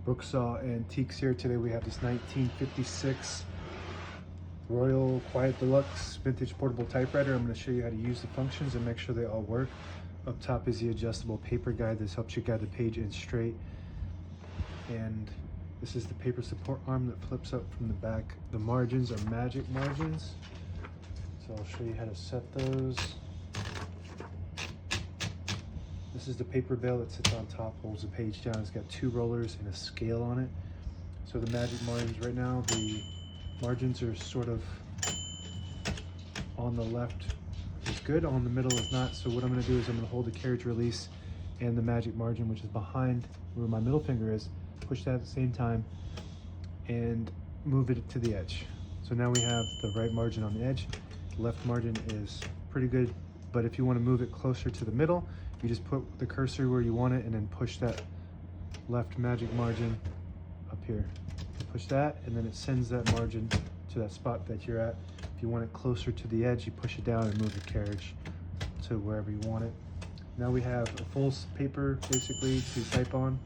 Brooksaw Antiques here. Today we have this 1956 Royal Quiet De Luxe vintage portable typewriter. I'm going to show you how to use the functions and make sure they all work. Up top is the adjustable paper guide. This helps you guide the page in straight. And this is the paper support arm that flips up from the back. The margins are magic margins. So I'll show you how to set those. This is the paper bale that sits on top, holds the page down. It's got two rollers and a scale on it. So the magic margins right now, the margins are sort of on the left is good, on the middle is not. So what I'm going to do is I'm going to hold the carriage release and the magic margin, which is behind where my middle finger is, push that at the same time and move it to the edge. So now we have the right margin on the edge. The left margin is pretty good, but if you want to move it closer to the middle, you just put the cursor where you want it and then push that left magic margin up here. Push that and then it sends that margin to that spot that you're at. If you want it closer to the edge, you push it down and move the carriage to wherever you want it. Now we have a full paper basically to type on.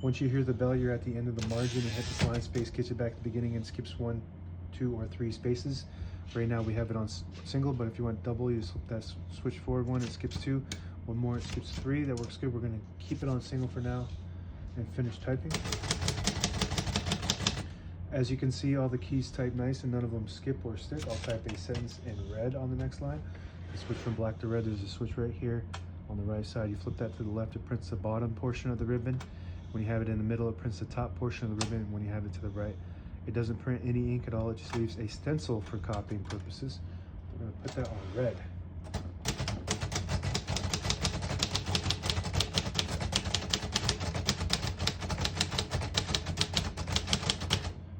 Once you hear the bell, you're at the end of the margin. You hit the line space, gets it back to the beginning, and skips 1, 2, or 3 spaces. Right now we have it on single, but if you want double, you flip that switch forward one, it skips 2. One more, it skips 3. That works good. We're going to keep it on single for now and finish typing. As you can see, all the keys type nice and none of them skip or stick. I'll type a sentence in red on the next line. To switch from black to red, there's a switch right here on the right side. You flip that to the left, it prints the bottom portion of the ribbon. When you have it in the middle, it prints the top portion of the ribbon. When you have it to the right, it doesn't print any ink at all. It just leaves a stencil for copying purposes. We're going to put that on red.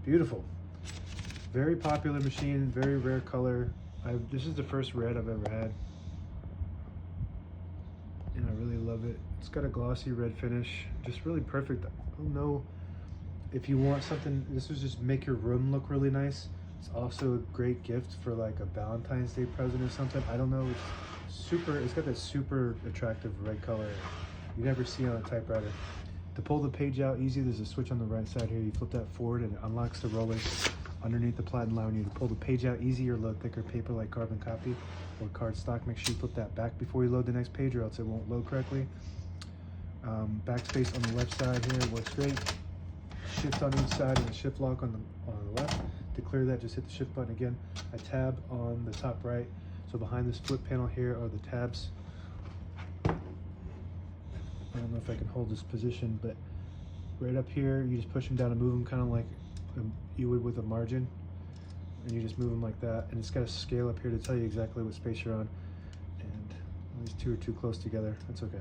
Beautiful. Very popular machine, very rare color. This is the first red I've ever had, and I really love it. It's got a glossy red finish, just really perfect. I don't know if you want something, this would just make your room look really nice. It's also a great gift for like a Valentine's Day present or something. I don't know, it's got that super attractive red color you never see on a typewriter. To pull the page out easy, there's a switch on the right side here. You flip that forward and it unlocks the rollers underneath the platen, allowing you to pull the page out easy or load thicker paper like carbon copy or cardstock. Make sure you flip that back before you load the next page or else it won't load correctly. Backspace on the left side here works great. Shift on each side and a shift lock on the left. To clear that, just hit the shift button again. A tab on the top right. So behind this flip panel here are the tabs. I don't know if I can hold this position, but right up here, you just push them down and move them kind of like you would with a margin. And you just move them like that. And it's got a scale up here to tell you exactly what space you're on. And these two are too close together. That's okay.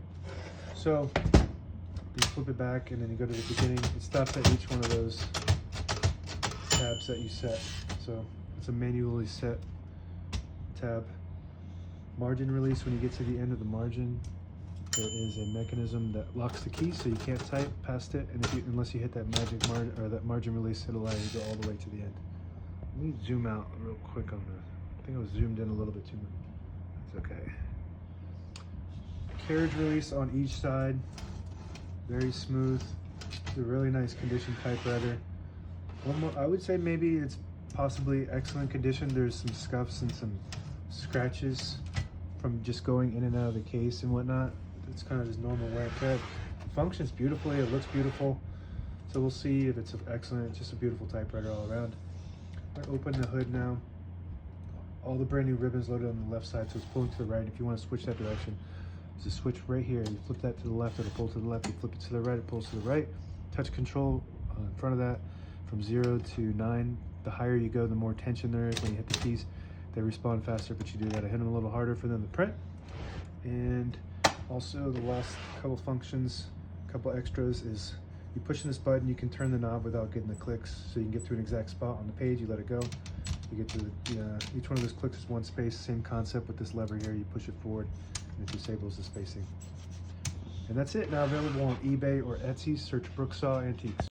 So you flip it back and then you go to the beginning. It stops at each one of those tabs that you set. So it's a manually set tab. Margin release, when you get to the end of the margin, there is a mechanism that locks the key so you can't type past it, and unless you hit that magic margin or that margin release, it'll allow you to go all the way to the end. Let me zoom out real quick on this. I think I was zoomed in a little bit too much. That's okay. Carriage release on each side, very smooth. It's a really nice condition typewriter. One more, I would say maybe it's possibly excellent condition. There's some scuffs and some scratches from just going in and out of the case and whatnot. It's kind of just normal wear and tear. It functions beautifully, it looks beautiful. So we'll see if it's excellent. It's just a beautiful typewriter all around. I open the hood now. All the brand new ribbons loaded on the left side, so it's pulling to the right. If you want to switch that direction, there's a switch right here. You flip that to the left, it'll pull to the left. You flip it to the right, it pulls to the right. Touch control in front of that from 0 to 9. The higher you go, the more tension there is when you hit the keys. They respond faster, but you do gotta hit them a little harder for them to print. And also the last couple functions, couple extras is you push this button, you can turn the knob without getting the clicks, so you can get to an exact spot on the page. You let it go, you get to each one of those clicks is one space. Same concept with this lever here. You push it forward and it disables the spacing. And that's it. Now available on eBay or Etsy. Search Brooksaw Antiques.